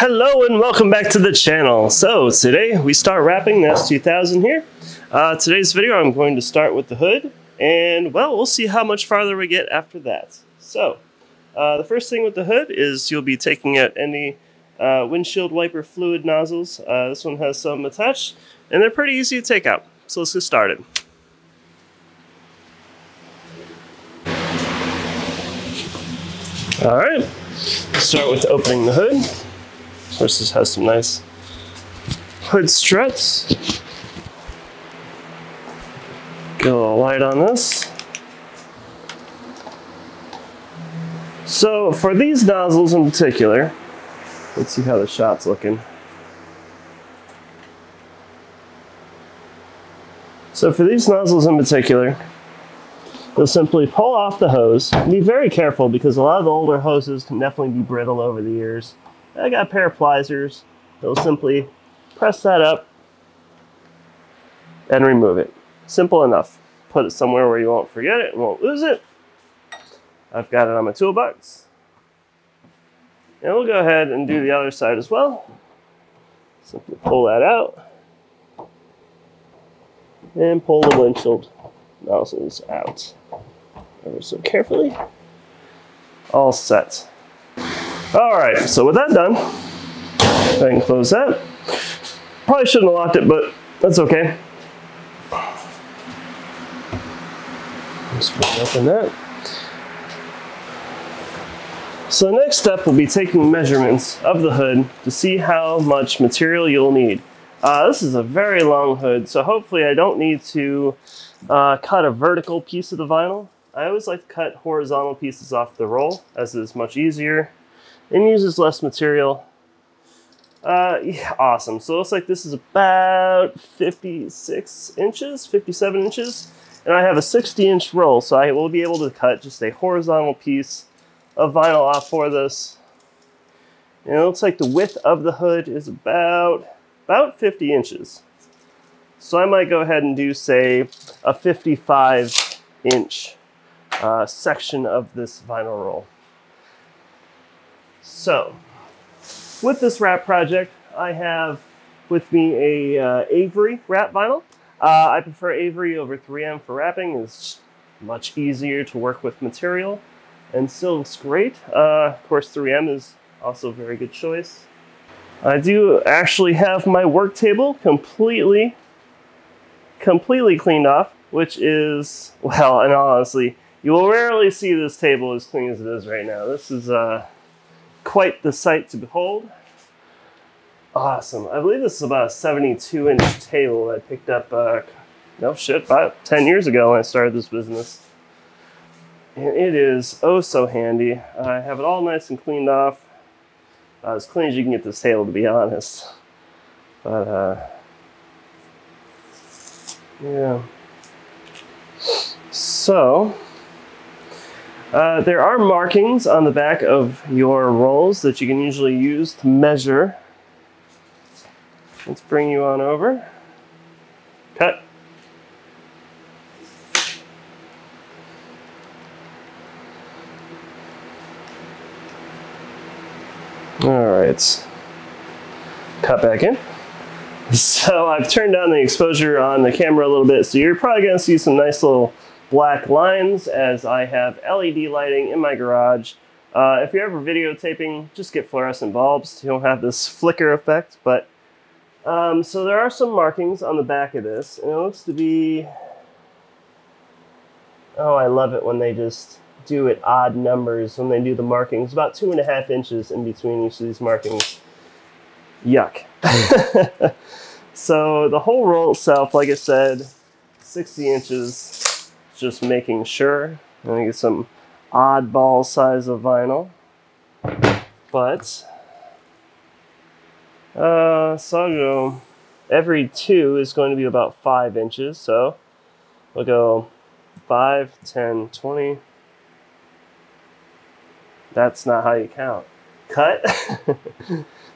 Hello and welcome back to the channel. So today we start wrapping the S2000 here. Today's video I'm going to start with the hood, and well, we'll see how much farther we get after that. So the first thing with the hood is you'll be taking out any windshield wiper fluid nozzles. This one has some attached and they're pretty easy to take out. So let's get started. All right, start with opening the hood. Of course, this has some nice hood struts. Get a little light on this. So for these nozzles in particular, let's see how the shot's looking. So for these nozzles in particular, you'll simply pull off the hose. Be very careful because a lot of the older hoses can definitely be brittle over the years. I got a pair of pliers. They'll simply press that up and remove it. Simple enough. Put it somewhere where you won't forget it, won't lose it. I've got it on my toolbox. And we'll go ahead and do the other side as well. Simply pull that out and pull the windshield nozzles out ever so carefully. All set. All right, so with that done, go ahead and close that. Probably shouldn't have locked it, but that's okay. Just open that. So the next step will be taking measurements of the hood to see how much material you'll need. This is a very long hood, so hopefully I don't need to cut a vertical piece of the vinyl. I always like to cut horizontal pieces off the roll, as it is much easier and uses less material. Yeah, awesome. So it looks like this is about 56 inches, 57 inches, and I have a 60-inch roll, so I will be able to cut just a horizontal piece of vinyl off for this. And it looks like the width of the hood is about 50 inches. So I might go ahead and do, say, a 55-inch section of this vinyl roll. So, with this wrap project, I have with me a Avery wrap vinyl. I prefer Avery over 3M for wrapping. It's much easier to work with material and still looks great. Of course, 3M is also a very good choice. I do actually have my work table completely cleaned off, which is, well, and honestly, you will rarely see this table as clean as it is right now. This is quite the sight to behold. Awesome. I believe this is about a 72-inch table I picked up, about 10 years ago when I started this business. And it is oh so handy. I have it all nice and cleaned off. As clean as you can get this table, to be honest. But, yeah. So, there are markings on the back of your rolls that you can usually use to measure. Let's bring you on over. Cut. All right. Cut back in. So I've turned down the exposure on the camera a little bit, so you're probably going to see some nice little black lines as I have LED lighting in my garage. If you're ever videotaping, just get fluorescent bulbs. You don't have this flicker effect, but so there are some markings on the back of this, and it looks to be, oh, I love it when they just do it odd numbers when they do the markings. About 2.5 inches in between each of these markings. Yuck. So the whole roll itself, like I said, 60 inches, just making sure. I'm gonna get some oddball size of vinyl. But, so I'll go, every 2 is going to be about 5 inches. So we'll go 5, 10, 20. That's not how you count. Cut.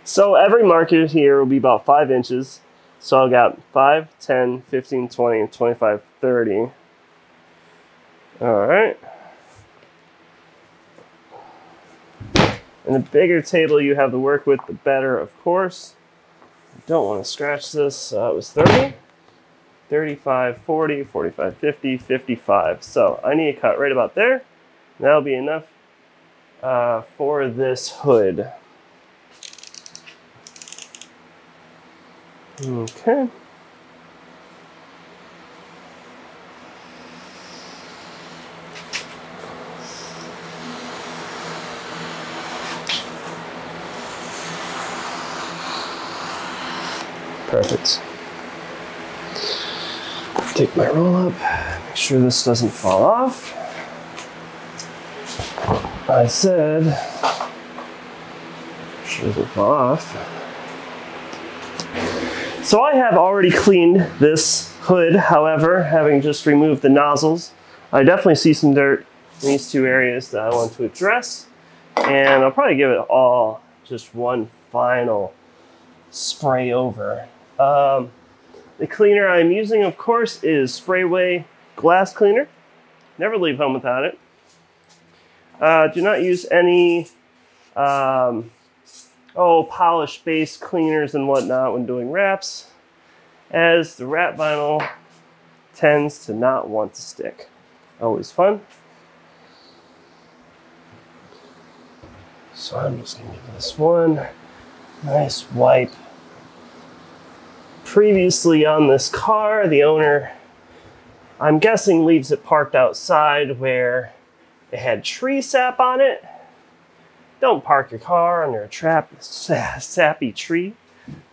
So every marker here will be about 5 inches. So I got 5, 10, 15, 20, 25, 30. All right. And the bigger table you have to work with, the better, of course. I don't want to scratch this. It was 30, 35, 40, 45, 50, 55. So I need to cut right about there. That'll be enough for this hood. Okay. Perfect. Take my roll up, make sure this doesn't fall off. I said, make sure it doesn't fall off. So I have already cleaned this hood, however, having just removed the nozzles. I definitely see some dirt in these two areas that I want to address. And I'll probably give it all just one final spray over. The cleaner I'm using, of course, is Sprayway glass cleaner. Never leave home without it. Do not use any polish-based cleaners and whatnot when doing wraps, as the wrap vinyl tends to not want to stick. Always fun. So I'm just going to give this one nice wipe. Previously on this car, the owner, I'm guessing, leaves it parked outside where it had tree sap on it. Don't park your car under a sappy tree.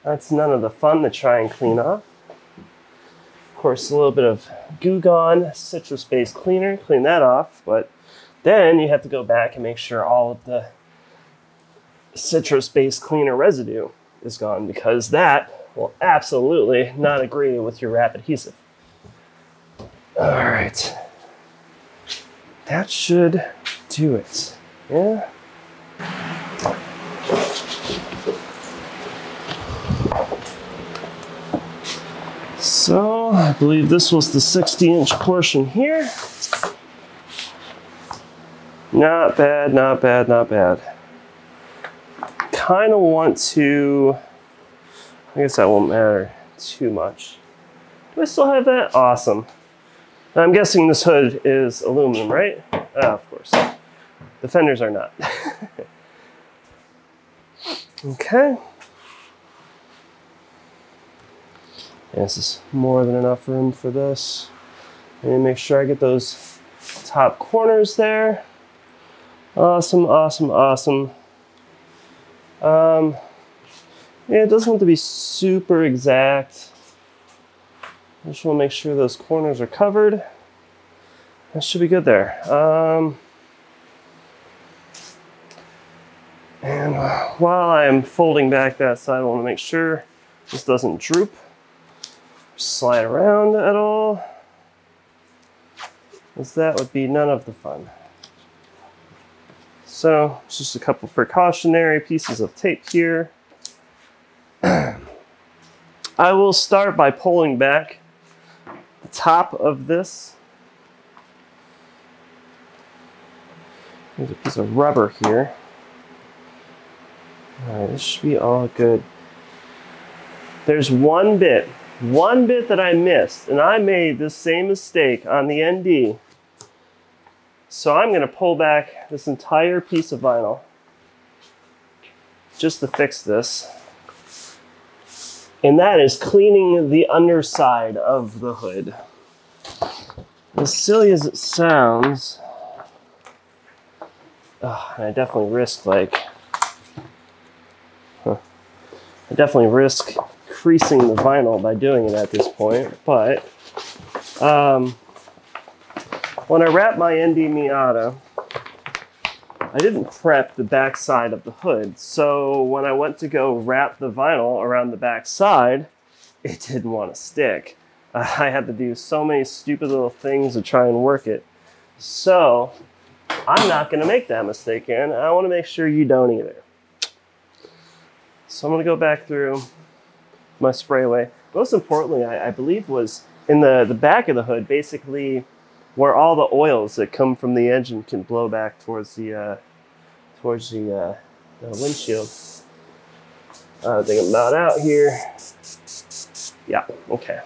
That's none of the fun to try and clean off. Of course, a little bit of Goo Gone citrus-based cleaner, clean that off, but then you have to go back and make sure all of the citrus-based cleaner residue is gone, because that will absolutely not agree with your wrap adhesive. All right, that should do it. Yeah. So I believe this was the 60-inch portion here. Not bad, not bad, not bad. Kind of want to, I guess that won't matter too much. Do I still have that? Awesome. I'm guessing this hood is aluminum, right? Of course. The fenders are not. Okay. And this is more than enough room for this. And make sure I get those top corners there. Awesome, awesome, awesome. Yeah, it doesn't have to be super exact. I just want to make sure those corners are covered. That should be good there. And while I'm folding back that side, I want to make sure this doesn't droop, slide around at all, as that would be none of the fun. So, just a couple precautionary pieces of tape here. I will start by pulling back the top of this. There's a piece of rubber here. All right, this should be all good. There's one bit that I missed, and I made this same mistake on the ND. So I'm going to pull back this entire piece of vinyl just to fix this. And that is cleaning the underside of the hood. As silly as it sounds, I definitely risk creasing the vinyl by doing it at this point, but when I wrapped my ND Miata, I didn't prep the back side of the hood, so when I went to go wrap the vinyl around the back side, it didn't want to stick. I had to do so many stupid little things to try and work it. So I'm not going to make that mistake again. I want to make sure you don't either. So I'm going to go back through my sprayway. Most importantly, I believe, was in the back of the hood, basically where all the oils that come from the engine can blow back towards the the windshield. I think I'm about out here. Yeah, okay.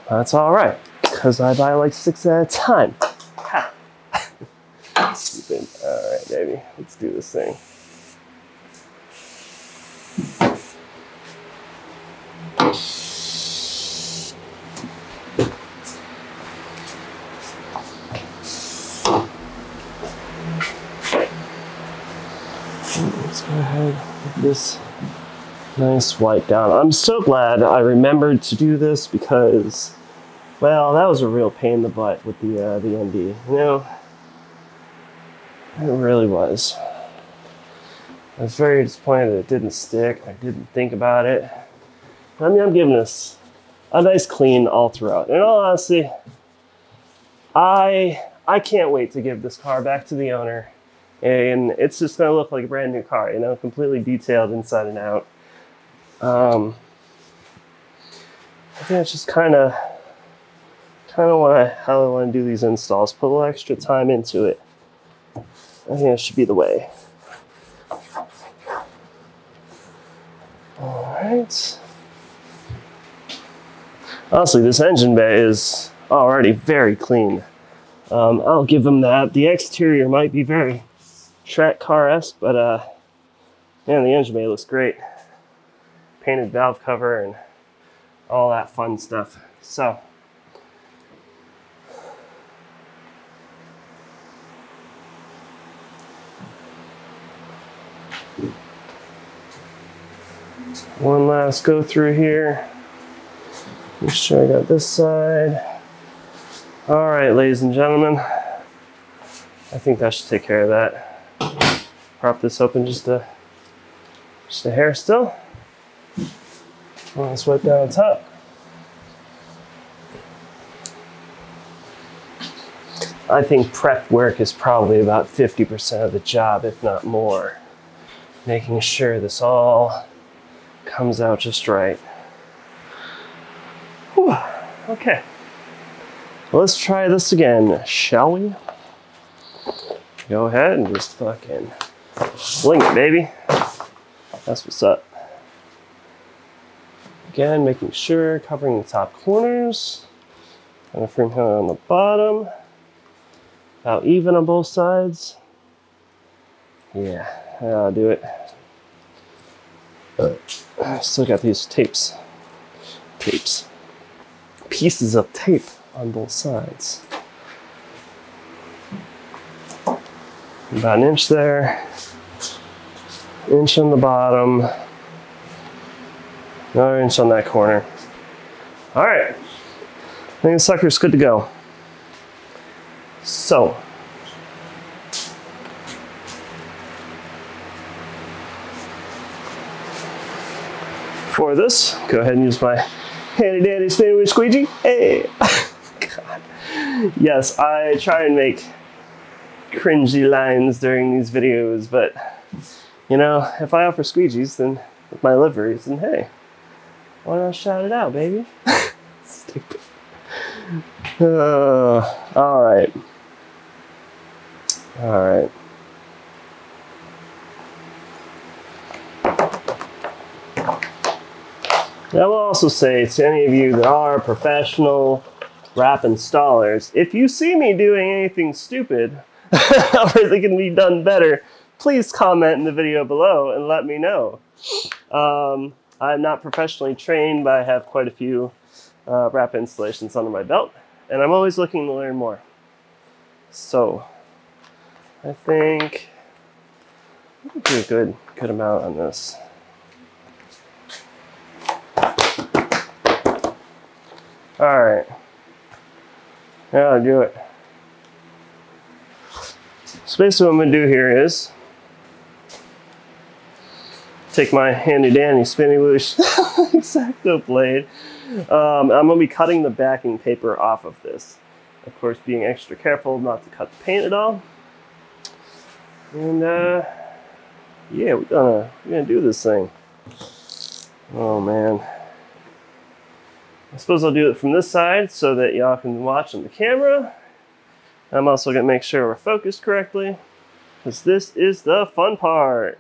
That's all right, because I buy like 6 at a time. Ha. All right, baby, let's do this thing. Let's go ahead with this nice wipe down. I'm so glad I remembered to do this because, well, that was a real pain in the butt with the ND. You know, it really was. I was very disappointed that it didn't stick. I didn't think about it. I mean, I'm giving this a nice clean all throughout. In all honesty, I can't wait to give this car back to the owner. And it's just gonna look like a brand new car, you know, completely detailed inside and out. I think it's just kind of how I want to do these installs. Put a little extra time into it. I think that should be the way. All right. Honestly, this engine bay is already very clean. I'll give them that. The exterior might be very track car-esque, but man, the engine bay looks great. Painted valve cover and all that fun stuff. So one last go through here. Make sure I got this side. All right, ladies and gentlemen, I think that should take care of that. Prop this open just a hair still. Let's wipe down on top. I think prep work is probably about 50% of the job, if not more. Making sure this all comes out just right. Whew. Okay. Well, let's try this again, shall we? Go ahead and just fucking fling it, baby. That's what's up. Again, making sure, covering the top corners. And a frame handle on the bottom. About even on both sides. Yeah, that'll do it. I still got these tapes. Pieces of tape on both sides. About an inch there. Inch on the bottom. Another inch on that corner. All right, I think the sucker's good to go. So, for this, go ahead and use my handy dandy Spinnywhoosh squeegee. Hey, God. Yes, I try and make cringy lines during these videos, but you know, if I offer squeegees, then with my liveries, then hey, why not shout it out, baby? Stupid. All right. I will also say to any of you that are professional wrap installers, if you see me doing anything stupid or that can be done better, please comment in the video below and let me know. I'm not professionally trained, but I have quite a few wrap installations under my belt, and I'm always looking to learn more. So I think we can do a good amount on this. All right, now I'll do it. So basically what I'm gonna do here is take my handy dandy Spinnywhoosh X-Acto blade. I'm gonna be cutting the backing paper off of this. Of course, being extra careful not to cut the paint at all. And yeah, we're gonna do this thing. Oh man. I suppose I'll do it from this side so that y'all can watch on the camera. I'm also gonna make sure we're focused correctly. because this is the fun part.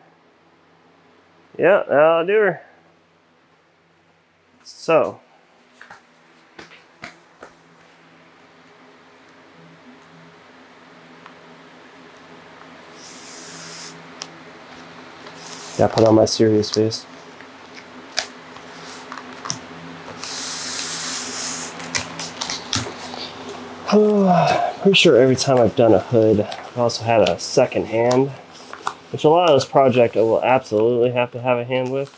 Yeah, that'll do her. So, gotta put on my serious face. Pretty sure every time I've done a hood, I've also had a second hand, which a lot of this project I will absolutely have to have a hand with.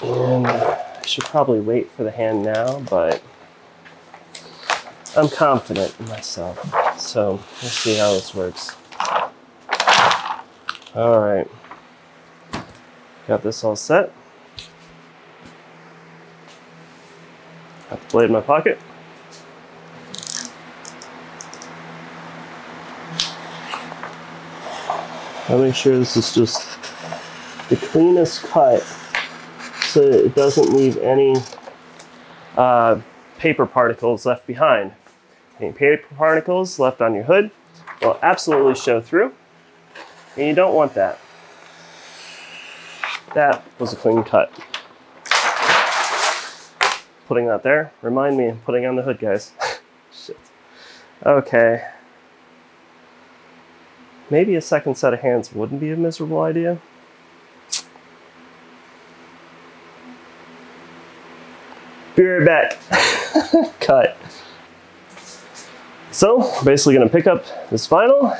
And I should probably wait for the hand now, but I'm confident in myself. So let's see how this works. All right, got this all set. Got the blade in my pocket. I'll make sure this is just the cleanest cut so that it doesn't leave any paper particles left behind. Any paper particles left on your hood will absolutely show through, and you don't want that. That was a clean cut. Putting that there, remind me of putting on the hood, guys. Shit. Okay. Maybe a second set of hands wouldn't be a miserable idea. Be right back. Cut. So, we're basically going to pick up this vinyl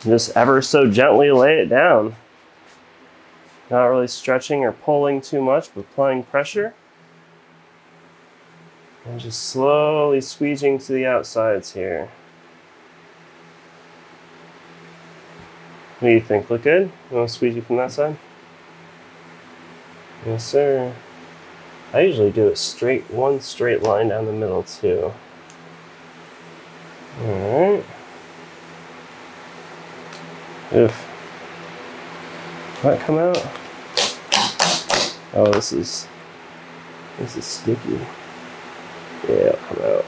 and just ever so gently lay it down. Not really stretching or pulling too much, but applying pressure. And just slowly squeezing to the outsides here. What do you think? Look good? You want to squeeze you from that side? Yes, sir. I usually do it straight, one straight line down the middle, too. Alright. Oof. Did that come out? Oh, this is sticky. Yeah, it'll come out.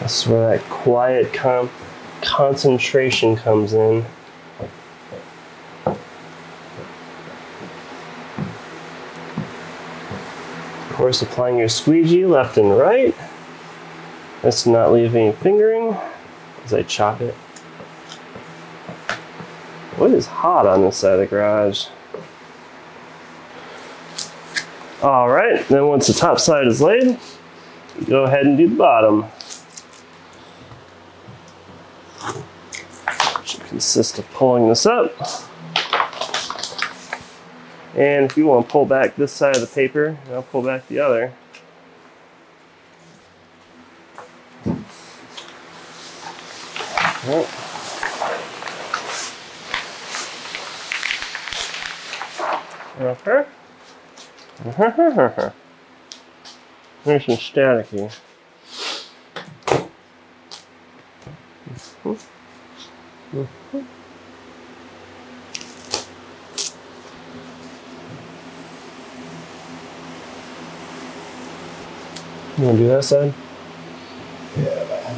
That's where that quiet concentration comes in. Of course, applying your squeegee left and right. Let's not leave any fingering as I chop it. What is hot on this side of the garage? All right, then once the top side is laid, go ahead and do the bottom. Should consist of pulling this up. And if you want to pull back this side of the paper, I'll pull back the other. Yep. There's some static here. You want to do that side? Yeah, but I'm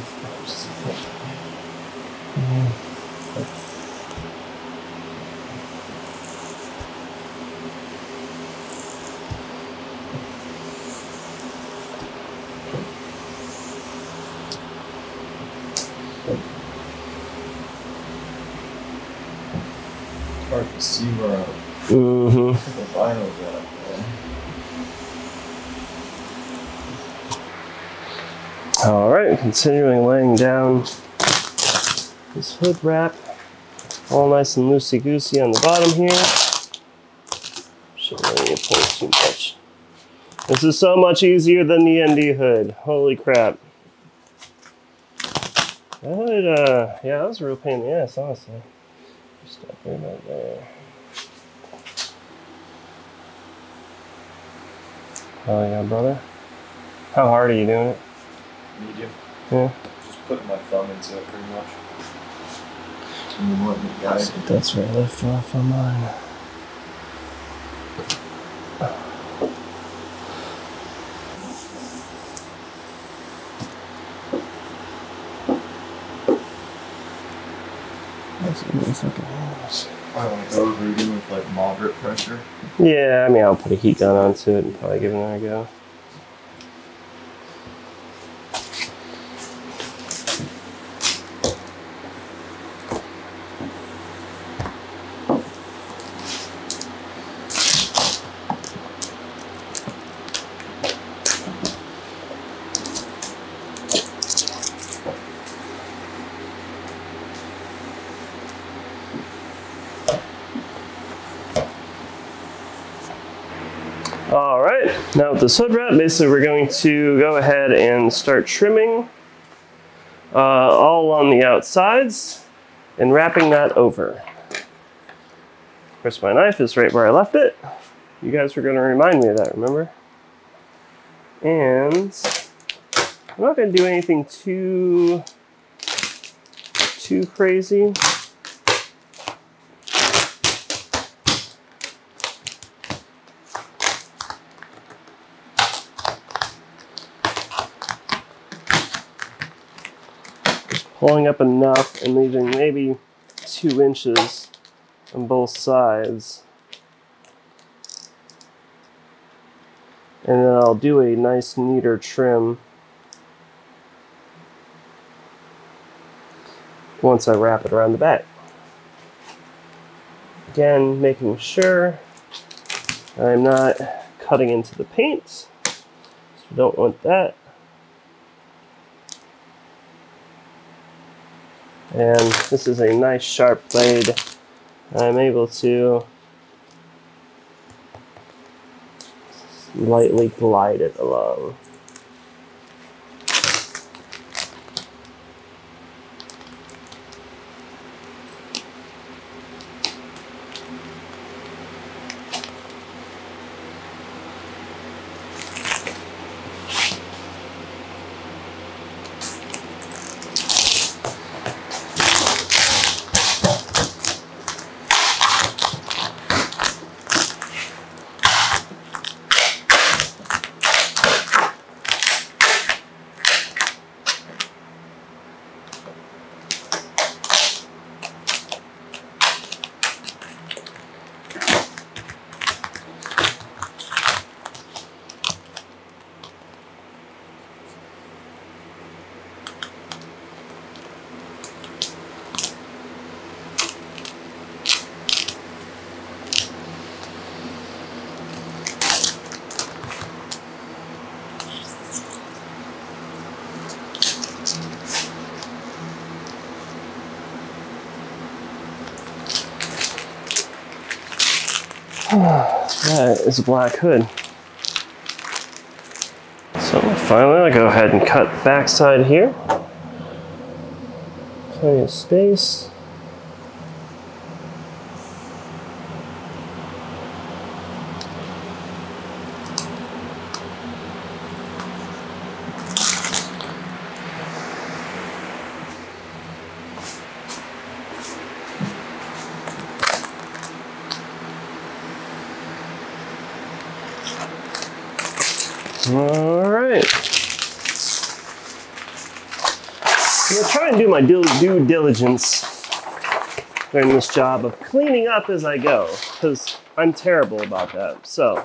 It's hard to see where the vinyl's at. All right, continuing laying down this hood wrap, all nice and loosey-goosey on the bottom here. Shouldn't let me pull too much. This is so much easier than the ND hood. Holy crap. That hood, yeah, that was a real pain in the ass, honestly. Just step right about there. Oh yeah, brother. How hard are you doing it? Medium. Yeah. Just putting my thumb into it pretty much. And then letting it guide. That's where I left off on mine. That's really fucking hard. I want to go rooting with like moderate pressure. Yeah, I mean, I'll put a heat gun onto it and probably give it another go. All right, now with this hood wrap, basically we're going to go ahead and start trimming all along the outsides and wrapping that over. Of course, my knife is right where I left it. You guys were going to remind me of that, remember? And I'm not going to do anything too crazy. Pulling up enough and leaving maybe 2 inches on both sides. And then I'll do a nice neater trim once I wrap it around the back. Again, making sure I'm not cutting into the paint, so we don't want that. And this is a nice sharp blade. I'm able to lightly glide it along. That is a black hood. So finally I'll go ahead and cut backside here. Plenty of space. All right. I'm gonna try and do my due diligence during this job of cleaning up as I go, because I'm terrible about that. So,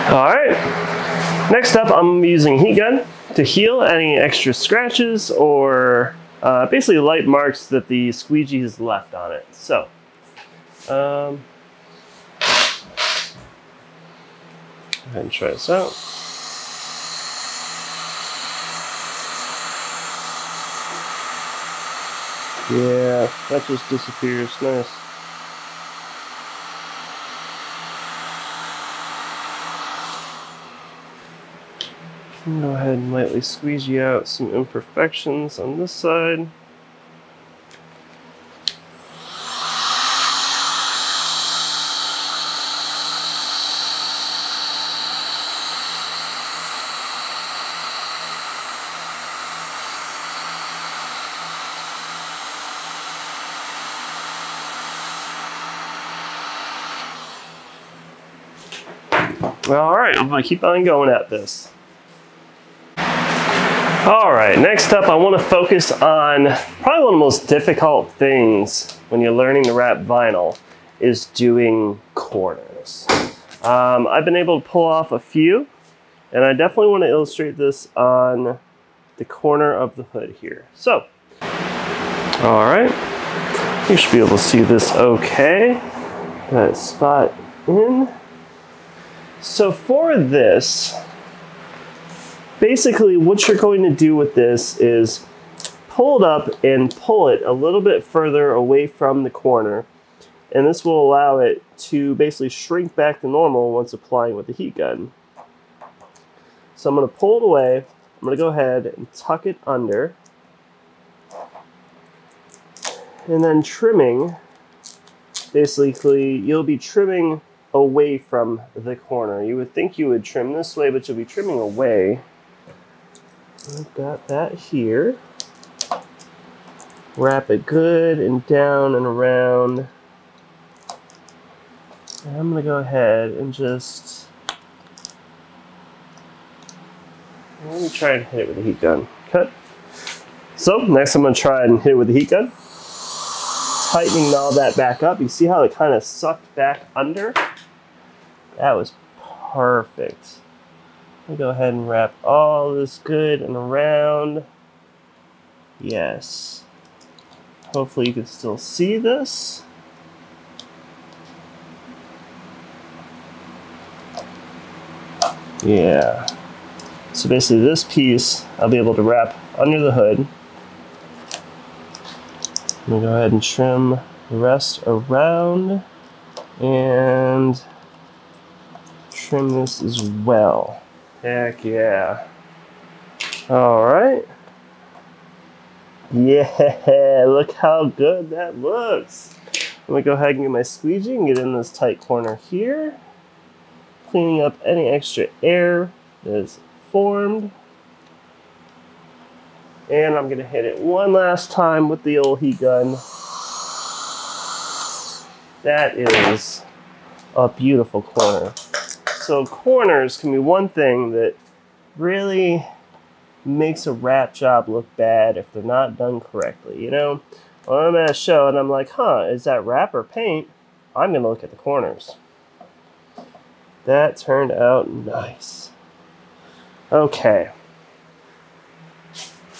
all right. Next up, I'm using heat gun to heal any extra scratches or basically light marks that the squeegee has left on it. So, go ahead and try this out. Yeah, that just disappears. Nice. Go ahead and lightly squeegee out some imperfections on this side. All right, I'm gonna keep on going at this. All right, next up I want to focus on probably one of the most difficult things when you're learning to wrap vinyl is doing corners. I've been able to pull off a few, and I definitely want to illustrate this on the corner of the hood here. So, all right, you should be able to see this okay. That spot in. So for this, basically what you're going to do with this is pull it up and pull it a little bit further away from the corner. And this will allow it to basically shrink back to normal once applying with the heat gun. So I'm going to pull it away. I'm going to go ahead and tuck it under. And then trimming, basically you'll be trimming away from the corner. You would think you would trim this way, but you'll be trimming away. I've got that here. Wrap it good and down and around. And I'm going to go ahead and just... let me try and hit it with the heat gun. Cut. So next I'm going to try and hit it with the heat gun. Tightening all that back up. You see how it kind of sucked back under? That was perfect. Let me go ahead and wrap all this good and around. Yes. Hopefully you can still see this. Yeah. So basically this piece I'll be able to wrap under the hood. I'm going to go ahead and trim the rest around and trim this as well. Heck yeah. All right. Yeah, look how good that looks. I'm going to go ahead and get my squeegee and get in this tight corner here. Cleaning up any extra air that is formed. And I'm going to hit it one last time with the old heat gun. That is a beautiful corner. So corners can be one thing that really makes a wrap job look bad if they're not done correctly. You know, when I'm at a show and I'm like, huh, is that wrap or paint? I'm going to look at the corners. That turned out nice. Okay.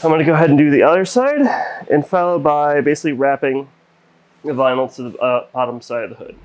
I'm going to go ahead and do the other side and follow by basically wrapping the vinyl to the bottom side of the hood.